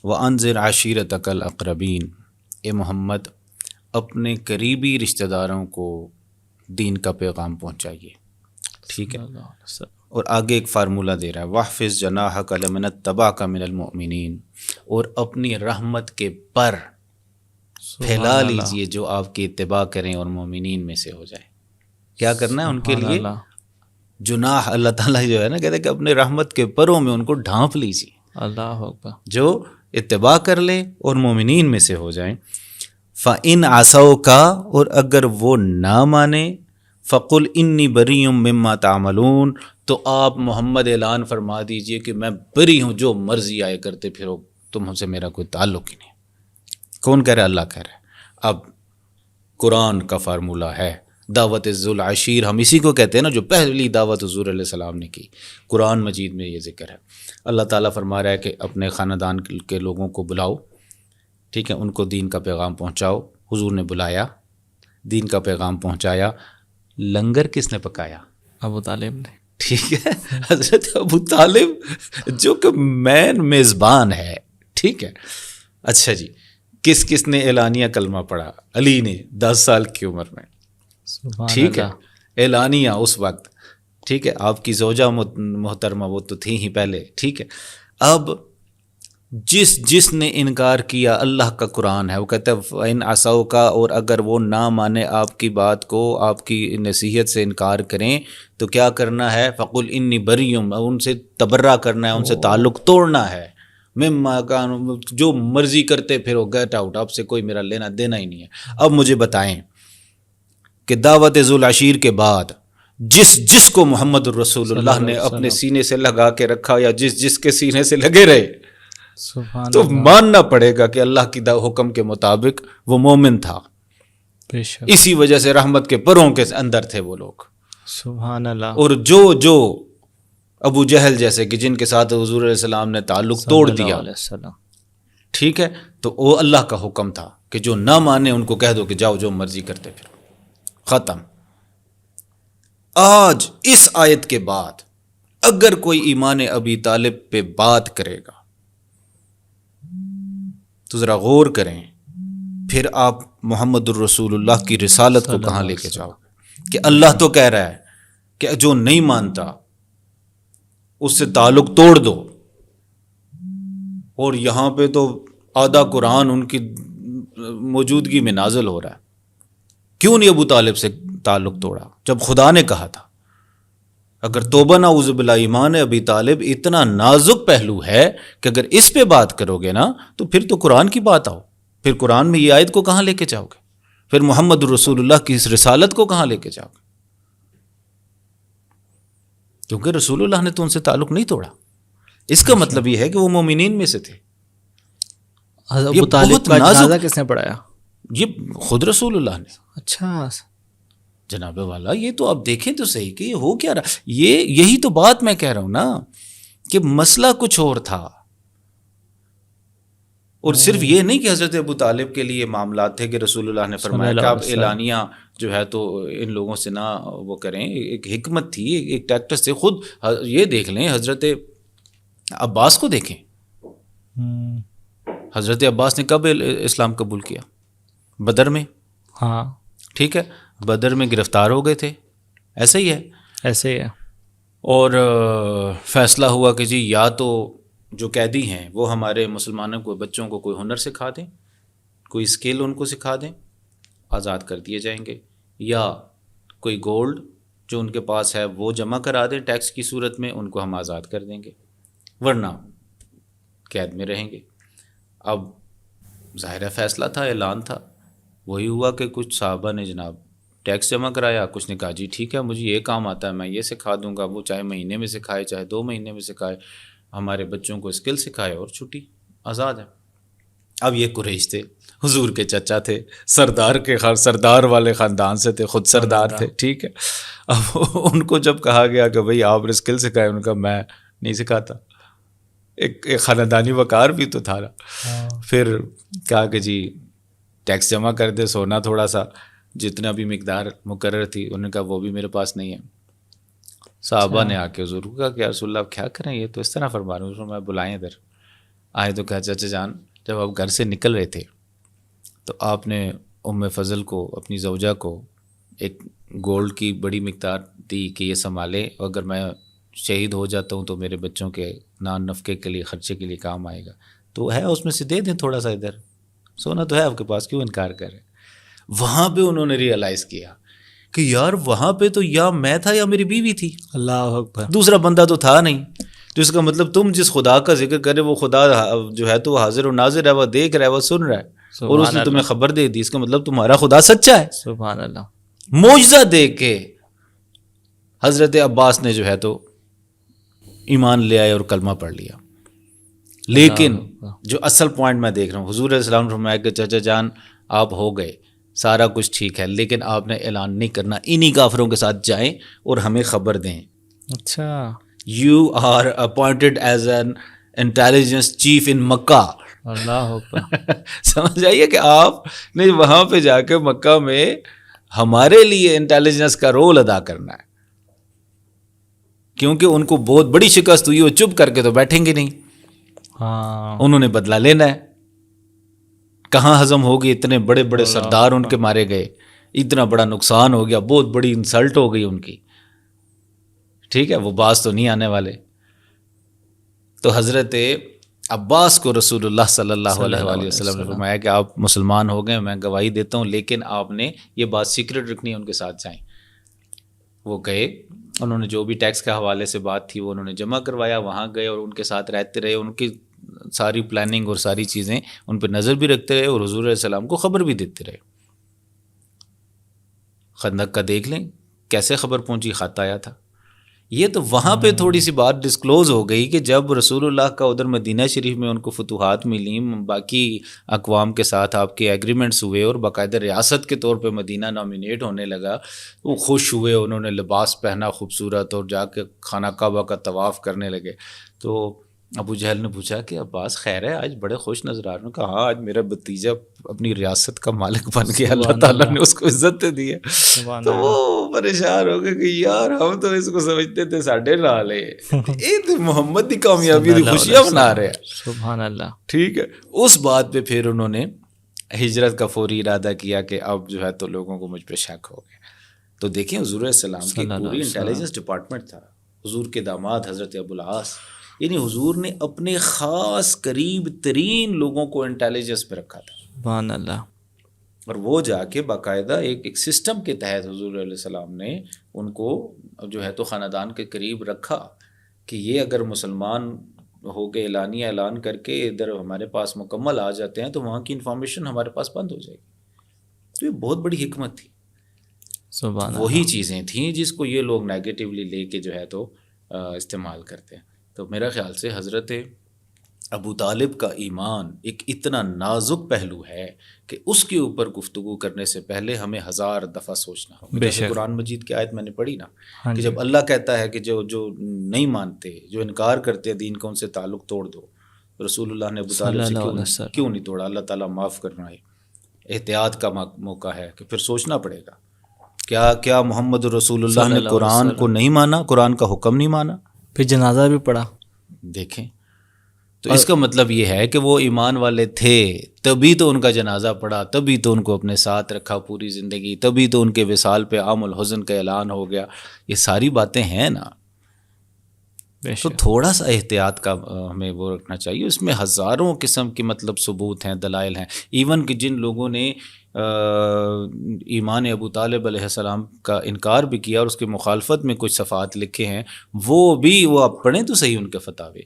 وَأَنذِرْ عَشِيرَتَكَ الْأَقْرَبِينَ، اے محمد اپنے قریبی رشتہ داروں کو دین کا پیغام پہنچائیے. ٹھیک ہے. اور آگے ایک فارمولہ دے رہا ہے وَاحْفِظْ جَنَاحَكَ لِمَنِ اتَّبَعَكَ مِنَ الْمُؤْمِنِينَ، اور اپنی رحمت کے پر پھیلا لیجئے جو آپ کی اتباع کریں اور مومنین میں سے ہو جائیں. کیا کرنا ہے ان کے لیے؟ جناح اللہ تعالیٰ جو ہے نا کہتے ہیں کہ اپنے رحمت کے پروں میں ان کو ڈھانپ لیجئے. اللہ اکبر. جو اتباع کر لیں اور مومنین میں سے ہو جائیں. فَإِنْ عَصَوْكَ، اور اگر وہ نہ مانے، فَقُلْ إِنِّي بَرِيٌّ مِّمَّا تَعْمَلُونَ، تو آپ محمد اعلان فرما دیجئے کہ میں بری ہوں، جو مرضی آئے کرتے پھرو، تم سے میرا کوئی تعلق ہی نہیں. کون کہہ رہا ہے؟ اللہ کہہ رہا ہے. اب قرآن کا فارمولہ ہے دعوت ذو العشیر، ہم اسی کو کہتے ہیں نا جو پہلی دعوت حضور علیہ السلام نے کی. قرآن مجید میں یہ ذکر ہے. اللہ تعالیٰ فرما رہا ہے کہ اپنے خاندان کے لوگوں کو بلاؤ، ٹھیک ہے، ان کو دین کا پیغام پہنچاؤ. حضور نے بلایا، دین کا پیغام پہنچایا. لنگر کس نے پکایا؟ ابو طالب نے. ٹھیک ہے، حضرت ابو طالب جو کہ مین میزبان ہے. ٹھیک ہے. اچھا جی، کس کس نے اعلانیہ کلمہ پڑھا؟ علی نے 10 سال کی عمر میں. ٹھیک ہے، اعلانیہ اس وقت. ٹھیک ہے، آپ کی زوجہ محترمہ وہ تو تھی ہی پہلے. ٹھیک ہے. اب جس نے انکار کیا، اللہ کا قرآن ہے، وہ کہتا ہے ان عصوا کا، اور اگر وہ نہ مانے آپ کی بات کو، آپ کی نصیحت سے انکار کریں تو کیا کرنا ہے؟ فقل انی بری، ان سے تبرہ کرنا ہے، ان سے تعلق توڑنا ہے. مما کانوا، جو مرضی کرتے پھرو، گیٹ آؤٹ، آپ سے کوئی میرا لینا دینا ہی نہیں ہے. اب مجھے بتائیں کہ دعوت ذو العشیر کے بعد جس کو محمد الرسول اللہ نے اپنے سینے سے لگا کے رکھا، یا جس کے سینے سے لگے رہے، تو ماننا پڑے گا کہ اللہ کی حکم کے مطابق وہ مومن تھا. اسی وجہ سے رحمت کے پروں کے اندر تھے وہ لوگ. سبحان اللہ. اور جو ابو جہل جیسے کہ جن کے ساتھ حضور علیہ السلام نے تعلق توڑ دیا، ٹھیک ہے، تو وہ اللہ کا حکم تھا کہ جو نہ مانے ان کو کہہ دو کہ جاؤ جو مرضی کرتے پھر. ختم. آج اس آیت کے بعد اگر کوئی ایمان ابی طالب پہ بات کرے گا تو ذرا غور کریں، پھر آپ محمد الرسول اللہ کی رسالت کو کہاں لے کے جاؤ گے؟ کہ اللہ تو کہہ رہا ہے کہ جو نہیں مانتا اس سے تعلق توڑ دو، اور یہاں پہ تو آدھا قرآن ان کی موجودگی میں نازل ہو رہا ہے. کیوں نہیں ابو طالب سے تعلق توڑا جب خدا نے کہا تھا؟ اگر توبہ نعوذ باللہ ایمان ابی طالب اتنا نازک پہلو ہے کہ اگر اس پہ بات کرو گے نا تو پھر تو قرآن کی بات آؤ. پھر قرآن میں یہ آیت کو کہاں لے کے جاؤ گے؟ پھر محمد رسول اللہ کی اس رسالت کو کہاں لے کے جاؤ گے؟ کیونکہ رسول اللہ نے تو ان سے تعلق نہیں توڑا. اس کا مطلب یہ ہے کہ وہ مومنین میں سے تھے. ابو طالب کا جنازہ کس نے پڑھایا؟ یہ خود رسول اللہ نے. اچھا جناب والا، یہ تو آپ دیکھیں تو صحیح کہ یہ ہو کیا رہا. یہی تو بات میں کہہ رہا ہوں نا کہ مسئلہ کچھ اور تھا. اور صرف یہ نہیں کہ حضرت ابو طالب کے لیے معاملات تھے کہ رسول اللہ نے فرمایا کہ آپ اعلانیہ جو ہے تو ان لوگوں سے نہ وہ کریں. ایک حکمت تھی، ایک ٹیکٹس تھے. خود یہ دیکھ لیں، حضرت عباس کو دیکھیں. حضرت عباس نے کب اسلام قبول کیا؟ بدر میں. ہاں ٹھیک ہے، بدر میں گرفتار ہو گئے تھے. ایسا ہی ہے، ایسے ہی ہے. اور فیصلہ ہوا کہ جی یا تو جو قیدی ہیں وہ ہمارے مسلمانوں کو، بچوں کو کوئی ہنر سکھا دیں، کوئی اسکل ان کو سکھا دیں، آزاد کر دیے جائیں گے، یا کوئی گولڈ جو ان کے پاس ہے وہ جمع کرا دیں ٹیکس کی صورت میں، ان کو ہم آزاد کر دیں گے، ورنہ قید میں رہیں گے. اب ظاہر فیصلہ تھا، اعلان تھا. وہی ہوا کہ کچھ صحابہ نے جناب ٹیکس جمع کرایا، کچھ نے کہا جی ٹھیک ہے مجھے یہ کام آتا ہے میں یہ سکھا دوں گا. وہ چاہے مہینے میں سکھائے چاہے 2 مہینے میں سکھائے، ہمارے بچوں کو اسکل سکھائے اور چھٹی، آزاد ہے. اب یہ قریش تھے، حضور کے چچا تھے، سردار والے خاندان سے تھے، خود سردار تھے. ٹھیک ہے، اب ان کو جب کہا گیا کہ بھئی آپ نے اسکل سکھائے، ان کا میں نہیں سکھاتا. ایک خاندانی وقار بھی تو تھا. پھر کہا کہ جی ٹیکس جمع کر دے، سونا تھوڑا سا جتنا بھی مقدار مقرر تھی، انہوں نے کہا وہ بھی میرے پاس نہیں ہے. صحابہ نے آ کے حضور کو کہا کہ یا رسول اللہ کیا کریں، یہ تو اس طرح فرما رہے ہیں. میں بلائیں ادھر. آئے تو کہا چچا جان جب آپ گھر سے نکل رہے تھے تو آپ نے ام فضل کو اپنی زوجہ کو ایک گولڈ کی بڑی مقدار دی کہ یہ سنبھالے، اگر میں شہید ہو جاتا ہوں تو میرے بچوں کے نان نفقے کے لیے خرچے کے لیے کام آئے گا، تو ہے اس میں سے دے دیں تھوڑا سا، ادھر سونا تو ہے آپ کے پاس، کیوں انکار کریں؟ وہاں پہ انہوں نے ریئلائز کیا کہ یار وہاں پہ تو یا میں تھا یا میری بیوی تھی، اللہ اکبر، دوسرا بندہ تو تھا نہیں. تو اس کا مطلب تم جس خدا کا ذکر کرے وہ خدا جو ہے تو حاضر و ناظر ہے، وہ دیکھ رہا ہے، وہ سن رہا ہے، اور اس نے تمہیں خبر دے دی، اس کا مطلب تمہارا خدا سچا ہے. سبحان اللہ. معجزہ دیکھ کے حضرت عباس نے جو ہے تو ایمان لے آئے اور کلمہ پڑھ لیا. لیکن جو اصل پوائنٹ میں دیکھ رہا ہوں، حضور علیہ السلام نے فرمایا کہ چچا جان آپ ہو گئے، سارا کچھ ٹھیک ہے، لیکن آپ نے اعلان نہیں کرنا، انہی کافروں کے ساتھ جائیں اور ہمیں خبر دیں. اچھا، You are appointed as an intelligence chief in مکہ. اللہ اکبر. سمجھ آئیے کہ آپ نے وہاں پہ جا کے مکہ میں ہمارے لیے انٹیلیجنس کا رول ادا کرنا ہے، کیونکہ ان کو بہت بڑی شکست ہوئی، وہ چپ کر کے تو بیٹھیں گے نہیں، ہاں، انہوں نے بدلہ لینا ہے. کہاں ہضم ہوگی، اتنے بڑے بڑے سردار ان کے مارے گئے، اتنا بڑا نقصان ہو گیا، بہت بڑی انسلٹ ہو گئی ان کی. ٹھیک ہے، وہ باز تو نہیں آنے والے. تو حضرت عباس کو رسول اللہ صلی اللہ علیہ وآلہ وسلم نے فرمایا کہ آپ مسلمان ہو گئے، میں گواہی دیتا ہوں، لیکن آپ نے یہ بات سیکرٹ رکھنی ہے، ان کے ساتھ جائیں. وہ گئے، انہوں نے جو بھی ٹیکس کے حوالے سے بات تھی وہ انہوں نے جمع کروایا، وہاں گئے اور ان کے ساتھ رہتے رہے، ان کی ساری پلاننگ اور ساری چیزیں ان پہ نظر بھی رکھتے رہے اور حضور علیہ السلام کو خبر بھی دیتے رہے. خندق کا دیکھ لیں کیسے خبر پہنچی، خط آیا تھا. یہ تو وہاں پہ تھوڑی سی بات ڈسکلوز ہو گئی کہ جب رسول اللہ کا ادھر مدینہ شریف میں ان کو فتوحات ملیں، باقی اقوام کے ساتھ آپ کے ایگریمنٹس ہوئے اور باقاعدہ ریاست کے طور پہ مدینہ نامینیٹ ہونے لگا، وہ خوش ہوئے، انہوں نے لباس پہنا خوبصورت اور جا کے خانہ کعبہ کا طواف کرنے لگے. تو ابو جہل نے پوچھا کہ عباس خیر ہے، آج بڑے خوش نظر آ رہے ہیں. کہا ہاں آج میرا بھتیجا اپنی ریاست کا مالک بن گیا، اللہ تعالیٰ نے اس کو عزت دی ہے. تو وہ پریشان ہو گئے کہ یار ہم تو اس کو سمجھتے تھے ساڈے نال ہے، یہ تو محمد کی کامیابی کی خوشیاں منا رہے ہیں. سبحان اللہ. ٹھیک ہے، اس بات پہ پھر انہوں نے ہجرت کا فوری ارادہ کیا کہ اب جو ہے تو لوگوں کو مجھ پہ شک ہو گیا. تو دیکھیں حضور علیہ السلام کی پوری انٹیلیجنس ڈپارٹمنٹ تھا. حضور کے داماد حضرت ابو العاص، یعنی حضور نے اپنے خاص قریب ترین لوگوں کو انٹیلیجنس پہ رکھا تھا. سبحان اللہ. اور وہ جا کے باقاعدہ ایک سسٹم کے تحت حضور علیہ السلام نے ان کو جو ہے تو خاندان کے قریب رکھا کہ یہ اگر مسلمان ہو کے اعلانیہ اعلان کر کے ادھر ہمارے پاس مکمل آ جاتے ہیں تو وہاں کی انفارمیشن ہمارے پاس بند ہو جائے گی. تو یہ بہت بڑی حکمت تھی. سبحان اللہ. وہی چیزیں تھیں جس کو یہ لوگ نیگیٹیولی لے کے جو ہے تو استعمال کرتے ہیں. تو میرا خیال سے حضرت ابو طالب کا ایمان ایک اتنا نازک پہلو ہے کہ اس کے اوپر گفتگو کرنے سے پہلے ہمیں 1000 دفعہ سوچنا ہوگا. جیسے قرآن مجید کی آیت میں نے پڑھی نا کہ جب اللہ کہتا ہے کہ جو نہیں مانتے، جو انکار کرتے دین کا، ان سے تعلق توڑ دو. رسول اللہ نے ابو طالب سے کیوں نہیں توڑا؟ اللہ تعالیٰ معاف کرنا ہے، احتیاط کا موقع ہے کہ پھر سوچنا پڑے گا. کیا محمد رسول اللہ نے قرآن کو نہیں مانا، قرآن کا حکم نہیں مانا، پھر جنازہ بھی پڑھا. دیکھیں تو اس کا مطلب یہ ہے کہ وہ ایمان والے تھے، تبھی تو ان کا جنازہ پڑا، تبھی تو ان کو اپنے ساتھ رکھا پوری زندگی، تبھی تو ان کے وصال پہ عام الحزن کا اعلان ہو گیا. یہ ساری باتیں ہیں نا. تو تھوڑا سا احتیاط کا ہمیں وہ رکھنا چاہیے. اس میں ہزاروں قسم کے مطلب ثبوت ہیں، دلائل ہیں. ایون کہ جن لوگوں نے ایمان ابو طالب علیہ السلام کا انکار بھی کیا اور اس کی مخالفت میں کچھ صفحات لکھے ہیں، وہ آپ پڑھیں تو صحیح ان کے فتاوے.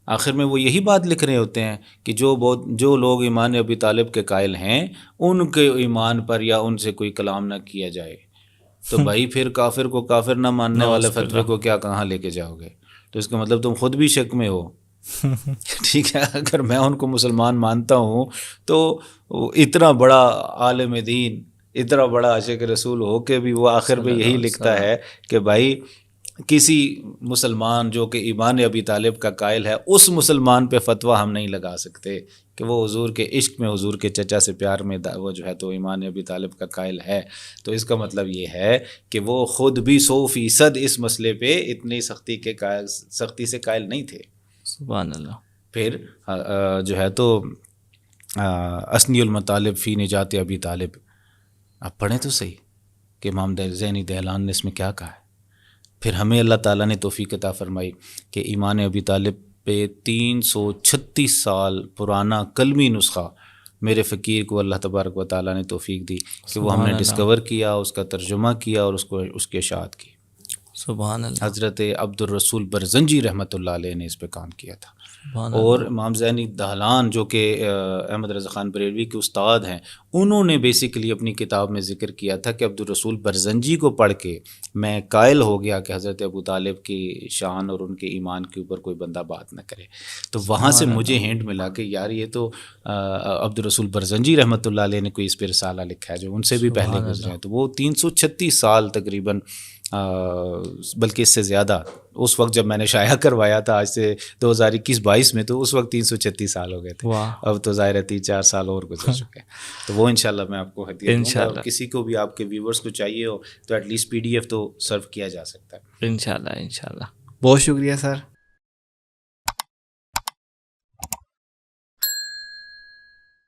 آخر میں وہ یہی بات لکھ رہے ہوتے ہیں کہ جو لوگ ایمان ابی طالب کے قائل ہیں ان کے ایمان پر یا ان سے کوئی کلام نہ کیا جائے. تو بھائی پھر کافر کو کافر نہ ماننے والے فتوے کو کیا کہاں لے کے جاؤ گے؟ تو اس کا مطلب تم خود بھی شک میں ہو. ٹھیک ہے، اگر میں ان کو مسلمان مانتا ہوں تو اتنا بڑا عالم دین، اتنا بڑا عاشق رسول ہو کے بھی وہ آخر میں یہی لکھتا ہے کہ بھائی کسی مسلمان جو کہ ایمان ابی طالب کا قائل ہے اس مسلمان پہ فتویٰ ہم نہیں لگا سکتے کہ وہ حضور کے عشق میں، حضور کے چچا سے پیار میں وہ جو ہے تو ایمان ابی طالب کا قائل ہے. تو اس کا مطلب یہ ہے کہ وہ خود بھی 100% اس مسئلے پہ اتنی سختی سے قائل نہیں تھے. سبحان اللہ. پھر جو ہے تو اسنی المطالب فی نجات ابی طالب، آپ پڑھیں تو صحیح کہ امام زینی دہلان نے اس میں کیا کہا ہے. پھر ہمیں اللہ تعالیٰ نے توفیق عطا فرمائی کہ ایمان ابی طالب پہ 336 سال پرانا کلمی نسخہ میرے فقیر کو اللہ تبارک و تعالیٰ نے توفیق دی کہ وہ ہم نے ڈسکور کیا، اس کا ترجمہ کیا اور اس کے اشاعت کی. سبحان اللہ. حضرت عبد الرسول برزنجی رحمۃ اللہ علیہ نے اس پہ کام کیا تھا. اور امام زینی دہلان جو کہ احمد رضا خان بریلوی کے استاد ہیں، انہوں نے بیسیکلی اپنی کتاب میں ذکر کیا تھا کہ عبد الرسول برزنجی کو پڑھ کے میں قائل ہو گیا کہ حضرت ابو طالب کی شان اور ان کے ایمان کے اوپر کوئی بندہ بات نہ کرے. تو وہاں سے مجھے ہینٹ ملا کہ یار یہ تو عبد الرسول برزنجی رحمۃ اللہ علیہ نے کوئی اس پہ رسالہ لکھا ہے جو ان سے بھی پہلے گزرے ہیں. تو وہ 336 سال تقریباً، بلکہ اس سے زیادہ، اس وقت جب میں نے شائع کروایا تھا آج سے 2021-22 میں، تو اس وقت 336 سال ہو گئے تھے. اب تو ظاہر ہے 3-4 سال اور گزر چکے ہیں. تو وہ انشاءاللہ میں آپ کو ہدیہ دوں گا. کسی کو بھی آپ کے ویورز کو چاہیے ہو تو ایٹ لیسٹ PDF تو سرو کیا جا سکتا ہے. انشاءاللہ. بہت شکریہ سر.